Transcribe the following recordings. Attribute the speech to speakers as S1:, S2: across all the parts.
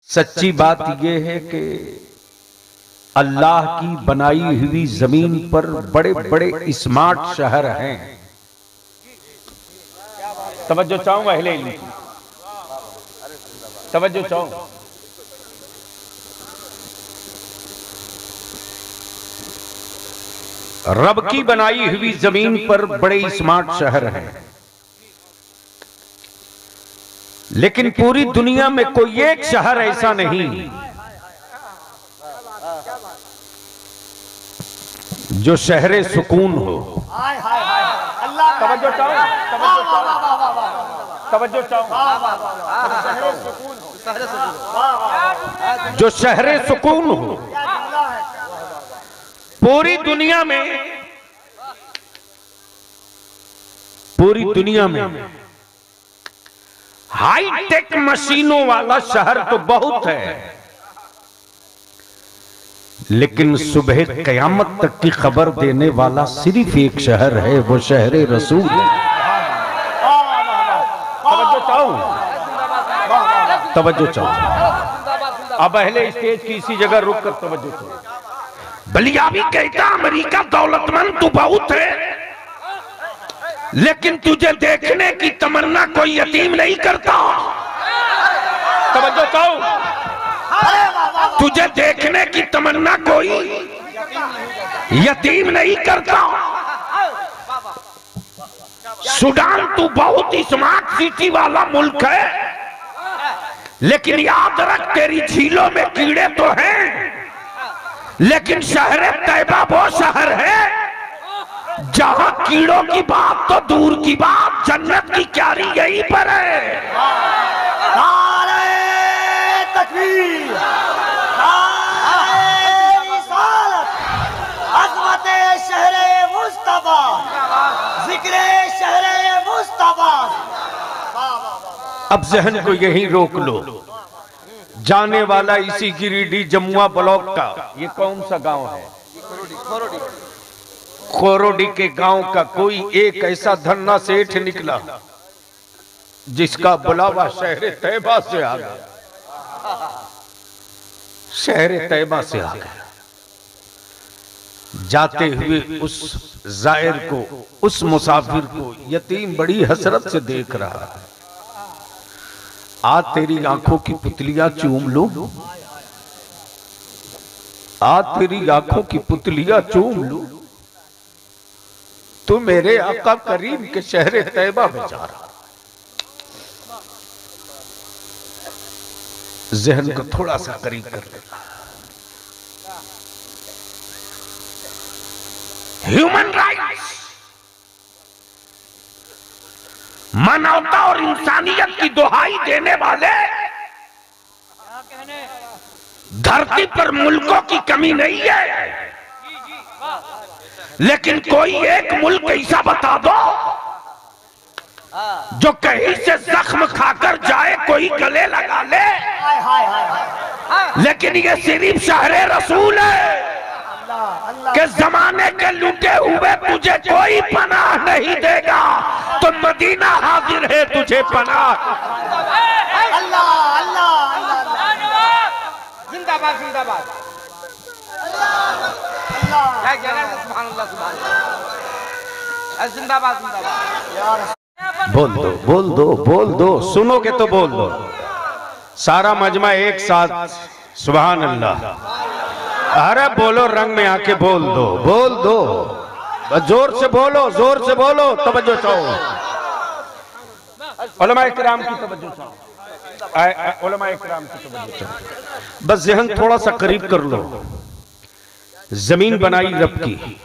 S1: सच्ची बात यह है कि अल्लाह की बनाई हुई जमीन पर बड़े बड़े स्मार्ट शहर हैं। तवज्जो चाहूंगा, हिले तवज्जो चाहूं। रब की बनाई हुई जमीन पर बड़े स्मार्ट शहर हैं, लेकिन पूरी दुनिया में कोई एक शहर ऐसा नहीं जो शहरे सुकून हो। तवज्जो चाहो, तवज्जो चाहो, जो शहरे सुकून हो। पूरी दुनिया में हाईटेक मशीनों वाला शहर तो बहुत है, लेकिन सुबह कयामत तक की खबर देने वाला सिर्फ एक शहर है, वो शहर रसूल। तवज्जो चाहो, तवज्जो चाहो। अब अहले स्टेज की इसी जगह रुक कर तवज्जो चाहो। बलिया भी कहता अमेरिका दौलतमंद तू बहुत है, लेकिन तुझे देखने की तमन्ना कोई यतीम नहीं करता। तवज्जो चाहो, तुझे देखने की तमन्ना कोई यतीम नहीं करता। सूडान तू बहुत स्मार्ट सिटी वाला मुल्क है, लेकिन याद रख तेरी झीलों में कीड़े तो हैं, लेकिन शहर तैयबा वो शहर है जहां कीड़ों की बात तो दूर की बात, जन्नत की क्यारी यहीं पर है।
S2: नारे तकबीर, नारे रिसालत, अज़मते शहरे मुस्तफा, जिक्रे शहरे मुस्तफा।
S1: अब जहन को यहीं रोक लो। जाने वाला इसी गिरिडीह जमुआ ब्लॉक का ये कौन सा गांव है? खोरोडी के गांव का कोई एक ऐसा धन्ना सेठ निकला जिसका बुलावा शहर तैयबा से आ गया। शहर तैयबा से आ गया। जाते हुए उस जायर को, उस मुसाफिर को यतीम बड़ी हसरत से देख रहा है। आज तेरी आंखों की पुतलियां चूम लूं, आज तेरी आंखों की पुतलियां चूम लूं, तू मेरे आका करीम के शहर तैयबा में जा रहा। जहन को थोड़ा सा करीब कर लेना। ह्यूमन राइट्स, मानवता और इंसानियत की दुहाई देने वाले धरती पर मुल्कों की कमी नहीं है, लेकिन कोई एक मुल्क ऐसा बता दो जो कहीं से जख्म खाकर जाए, कोई गले लगा ले, लेकिन ये सिर्फ शहर रसूल है कि जमाने के लूटे हुए तुझे कोई पनाह नहीं देगा, तो मदीना हाजिर है तुझे पनाह।
S2: अल्लाह अल्लाह अल्लाह, जिंदाबाद जिंदाबाद। जिंदाबाद जिंदाबाद।
S1: बोल दो बोल दो बोल दो, सुनोगे तो बोल दो। सारा मजमा एक साथ सुभान अल्लाह। अरे बोलो, रंग में आके बोल दो, बोल दो, जोर से बोलो, जोर से बोलो। तवज्जो चाहो, उलमा इकराम की तवज्जो चाहो, उलमा इकराम की तवज्जो चाहो। बस जहन थोड़ा सा करीब कर लो। जमीन बनाई रब की,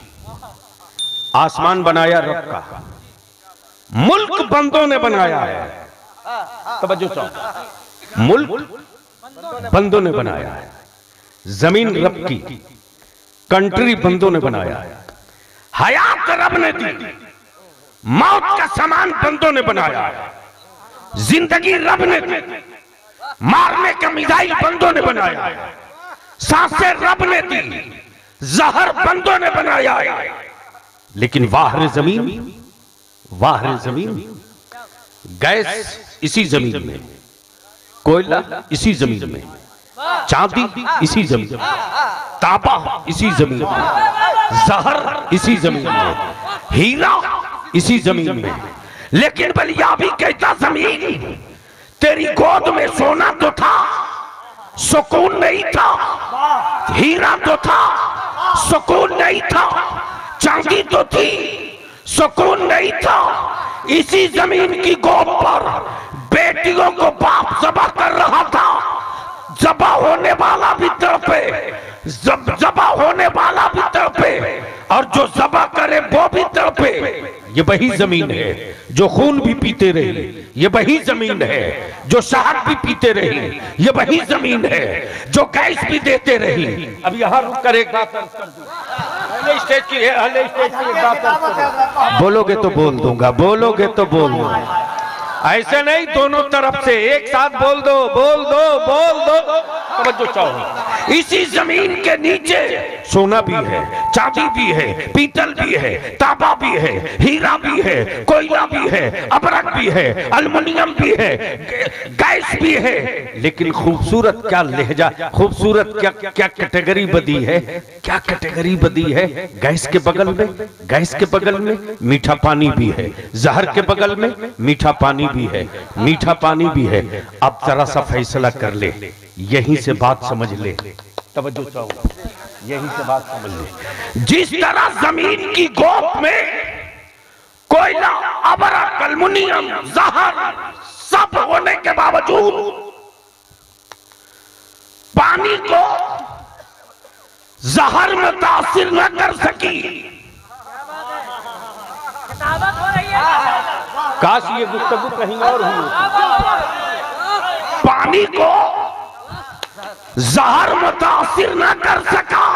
S1: आसमान बनाया रब का, मुल्क बंदों ने बनाया है। तवज्जो चाहो, मुल्क बंदों ने बनाया है, जमीन रब की, कंट्री बंदों ने बनाया है, हयात रब ने दी, मौत का सामान बंदों ने बनाया है, जिंदगी रब ने दी, मारने का मिसाइल बंदों ने बनाया है, सांसें रब ने दी, जहर बंदों ने बनाया है। लेकिन वाहरे जमीन, वाहरे जमीन, गैस इसी जमीन में, कोयला इसी जमीन में, चांदी इसी जमीन, तांबा इसी जमीन में, जहर इसी जमीन में, हीरा इसी जमीन में। लेकिन बलिया भी कहता जमीन तेरी गोद में सोना तो था, सुकून नहीं था, हीरा तो था, सुकून नहीं था, चांदी तो थी, सुकून नहीं था। इसी जमीन की गोद पर बेटियों को बाप ज़बह कर रहा था, ज़बह होने वाला भी तड़पे, ज़बह होने वाला भी तड़पे, और जो ज़बह करे वो भी तड़पे। ये वही जमीन है जो खून भी पीते रही, ये वही जमीन है जो शहद भी पीते रही, ये वही जमीन है जो गैस भी देते रही। अब यहाँ रुक कर एक बात स्टेज की है, स्टेज की एक बात बोलोगे तो बोल दूंगा, बोलोगे तो बोल दूंगा, ऐसे नहीं दोनों तरफ से एक साथ बोल दो, बोल दो, बोल दो। तवज्जो चाहो, इसी जमीन के नीचे सोना भी है, चांदी भी है, पीतल भी है, तांबा भी है, हीरा भी है, कोयला भी है, अबरक भी है, अल्युमिनियम भी है, गैस भी है। लेकिन खूबसूरत क्या लहजा, खूबसूरत क्या क्या कैटेगरी बदी है, क्या कैटेगरी बदी है। गैस के बगल में, गैस के बगल में मीठा पानी भी है, जहर के बगल में मीठा पानी भी है, मीठा पानी भी है। अब जरा सा फैसला कर ले, यहीं से बात समझ ले, तवज्जो चाहो, यहीं से बात समझ ले। जिस तरह जमीन की गोद में कोयला, अबरक, अल्युमिनियम, जहर सब होने के बावजूद पानी को जहर में तासीर न कर सकी। काश ये गुफ्तगू कहीं और हुई। पानी को जहर मुतासिर न कर सका,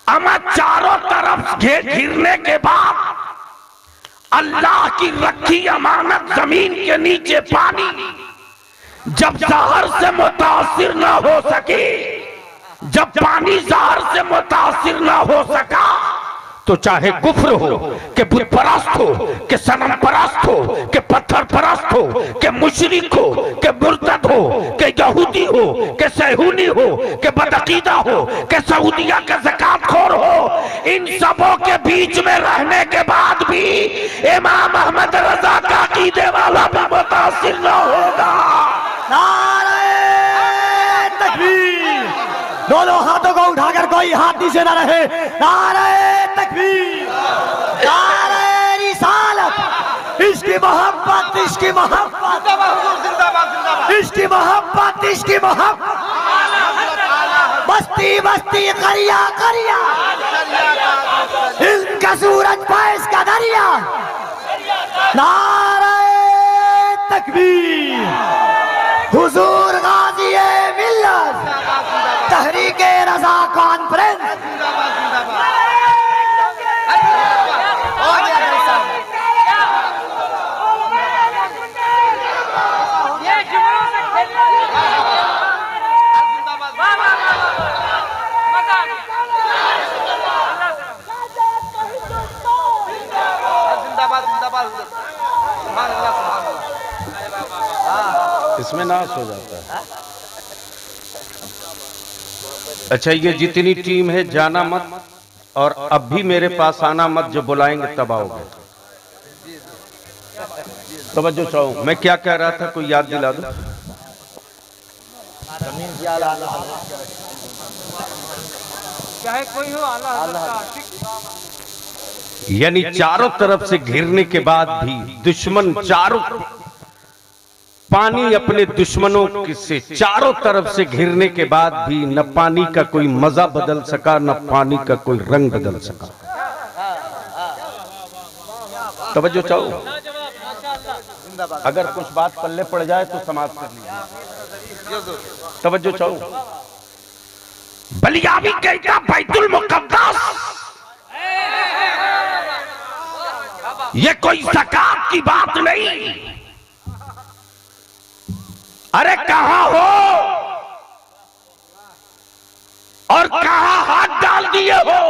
S1: अमा चारों तरफ घिरने के बाद अल्लाह की रखी अमानत जमीन के नीचे पानी जब जहर से मुतासिर न हो सके, जब पानी जहर से मुतासिर न हो सका, तो चाहे कुफ्र हो, कि बुत परस्त हो, कि सनम परस्त हो, कि पत्थर परस्त हो, कि मुशरिक हो, कि मुर्तद हो, कि यहूदी हो, कि सहूनी हो, कि बदअकीदा हो, कि सऊदिया के ज़कातखोर हो, इन सबों के बीच में रहने के बाद भी इमाम अहमद रजा का अकीदे वाला भी मुतासिर न होगा।
S2: नारे तकबीर, दोनों हाथों को उठाकर कोई हाथ नीचे न रहे। नारे तकबीर, नारे रिसालत, इसकी मोहब्बत, इसकी मोहब्बत, इसकी मोहब्बत, इसकी मोहब्बत, बस्ती बस्ती, करिया करिया, इनका सूरज फैज़ का दरिया। नारे तकबीर, हुजूर गाज़ी मिल्लत, तहरीके रज़ा कॉन्फ्रेंस।
S1: इसमें नाश हो जाता है। अच्छा, ये जितनी टीम है जाना मत, और अब भी मेरे पास आना मत, जो बुलाएंगे तब आओगे। तवज्जो चाहो, मैं क्या कह रहा था, कोई याद दिला दो।
S3: चाहे कोई हो,
S1: यानी चारों तरफ से घिरने के बाद भी दुश्मन चारों, पानी अपने दुश्मनों से चारों तरफ से घिरने के बाद भी न पानी का कोई मजा बदल सका, न पानी का कोई रंग बदल सका। तवज्जो चाहो, अगर कुछ बात पल्ले पड़ जाए तो समाप्त कर लीजिए। तवज्जो चाहो, बलिया भी कहता बैतुल मुक़द्दस, ये कोई ज़कात की बात नहीं। अरे कहां हो और कहां हाथ डाल दिए हो?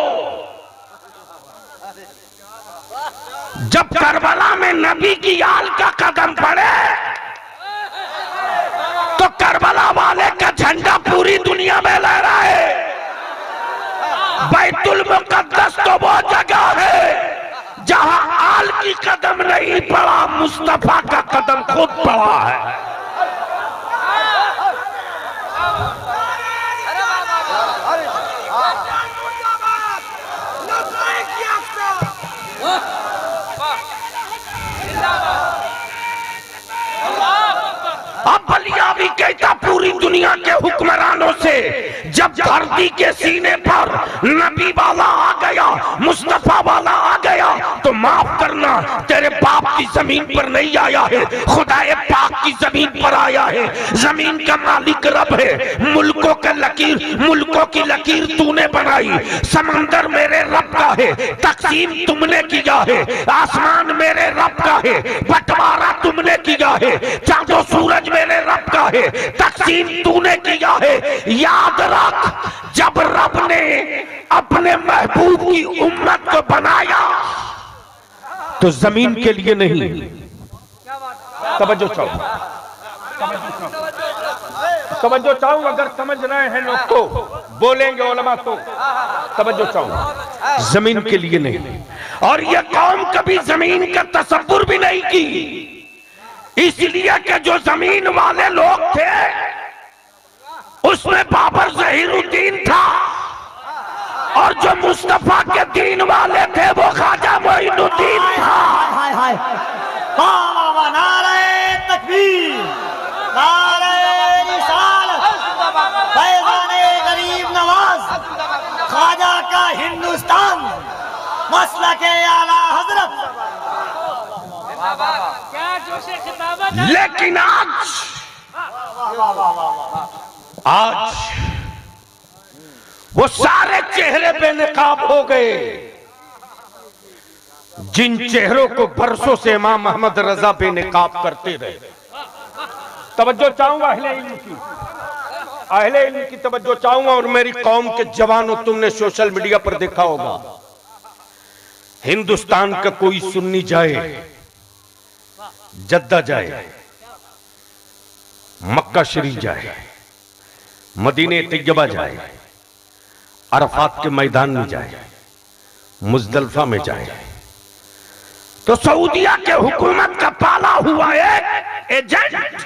S1: जब करबला में नबी की आल का कदम पड़े तो करबला वाले का झंडा पूरा वो जगह है जहां आल की कदम नहीं पड़ा, मुस्तफा का कदम खुद पड़ा है। अब बलिया भी कहता पूरी दुनिया के हुक्मरानों से, जब धरती के सीने पर नबी वाला आ गया, मुस्तफा वाला आ गया, तो माफ करना तेरे बाप की जमीन पर नहीं आया है, खुदाए पाक की जमीन पर आया है। जमीन का मालिक रब है, मुल्कों की लकीर तूने बनाई, समंदर मेरे रब का है, तकसीम तुमने किया है, आसमान मेरे रब का है, बंटवारा तुमने किया है, चांदो सूरज मेरे रब का है, तकसीम तूने किया है। याद रख, जब रब ने अपने महबूब की उम्मत को बनाया तो जमीन के लिए नहीं। तवज्जो चाहूं, तवज्जो चाहूं, अगर समझ रहे हैं लोग तो बोलेंगे, उलमा तो तवज्जो चाहूं, जमीन के लिए नहीं। और ये कौम कभी जमीन का तसव्वुर भी नहीं की, इसलिए कि जो जमीन वाले लोग थे उसमें बाबर ज़हीरुद्दीन था, और जो मुस्तफा के दीन वाले थे वो ख्वाजा मोइनुद्दीन था।
S2: हाय हाय, नारे तकबीर, नारे रिसालत, फैज़ाने गरीब नवाज, ख्वाजा का हिंदुस्तान, मसलके आला हजरत।
S3: क्या जोशे खिताबत है।
S1: लेकिन आज वो सारे चेहरे बेनकाब हो गए जिन चेहरों को बरसों से इमाम मोहम्मद रजा बेनकाब करते रहे। तवज्जो चाहूंगा अहले इल्म की तवज्जो चाहूंगा, और मेरी कौम के जवानों, तुमने सोशल मीडिया पर देखा होगा, हिंदुस्तान का कोई सुन्नी जाए, जद्दा जाए, मक्का शरीफ जाए, मदीने तैयबा जाए, अरफात के मैदान में जाए, मुजदलफा में जाए, तो सऊदिया के हुकूमत का पाला हुआ एक एजेंट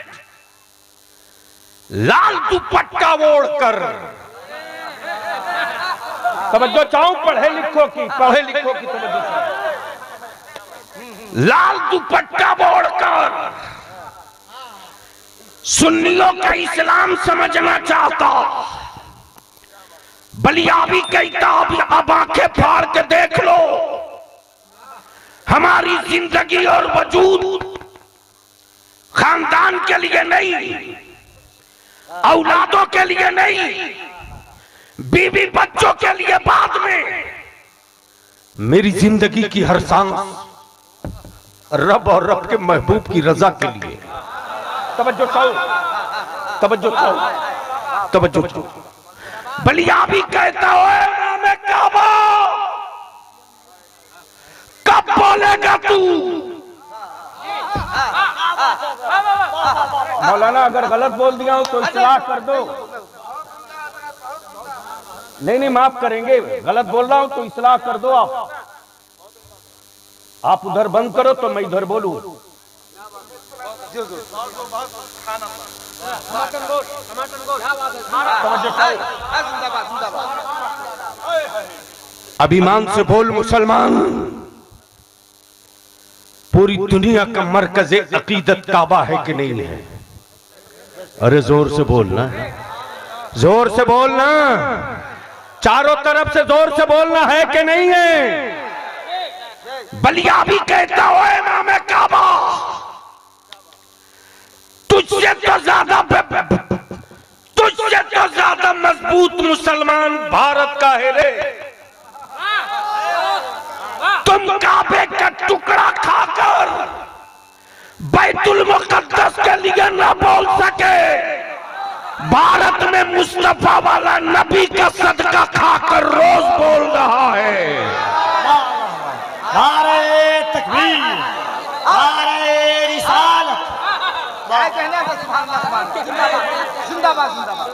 S1: लाल दुपट्टा ओढ़कर, तवज्जो चाहूं पढ़े लिखो की तवज्जो चाहूं, लाल दुपट्टा ओढ़कर सुन्नियों का इस्लाम समझना चाहता। बलियाबी कहता अब आंखें फाड़ के देख लो, हमारी जिंदगी और वजूद खानदान के लिए नहीं, औलादों के लिए नहीं, बीवी बच्चों के लिए बाद में, मेरी जिंदगी की हर सांस रब और रब के महबूब की रजा के लिए। तवज्जो चाहो। बलियाबी कहता है इमाम काबा, कब बोलेगा तू? मौलाना अगर गलत बोल दिया हो तो इस्लाह कर दो। नहीं माफ करेंगे, गलत बोल रहा हूं तो इस्लाह कर दो। आप उधर बंद करो तो मैं इधर बोलूं। अभिमान से बोल मुसलमान, पूरी दुनिया का मरकज अकीदत काबा है कि नहीं है? अरे जोर से बोलना, जोर से बोलना, चारों तरफ से जोर से बोलना है कि नहीं है? बलियाबी कहता हो इमाम काबा, तुझसे तो ज्यादा मजबूत मुसलमान भारत का है रे। तुम काबे का टुकड़ा खाकर बैतुल मुकद्दस के लिए न बोल सके, भारत में मुस्तफा वाला नबी का सदका खाकर रोज बोल रहा है।
S2: नारे तकबीर, नारे रिसालत,
S3: जिंदाबाद जिंदाबाद।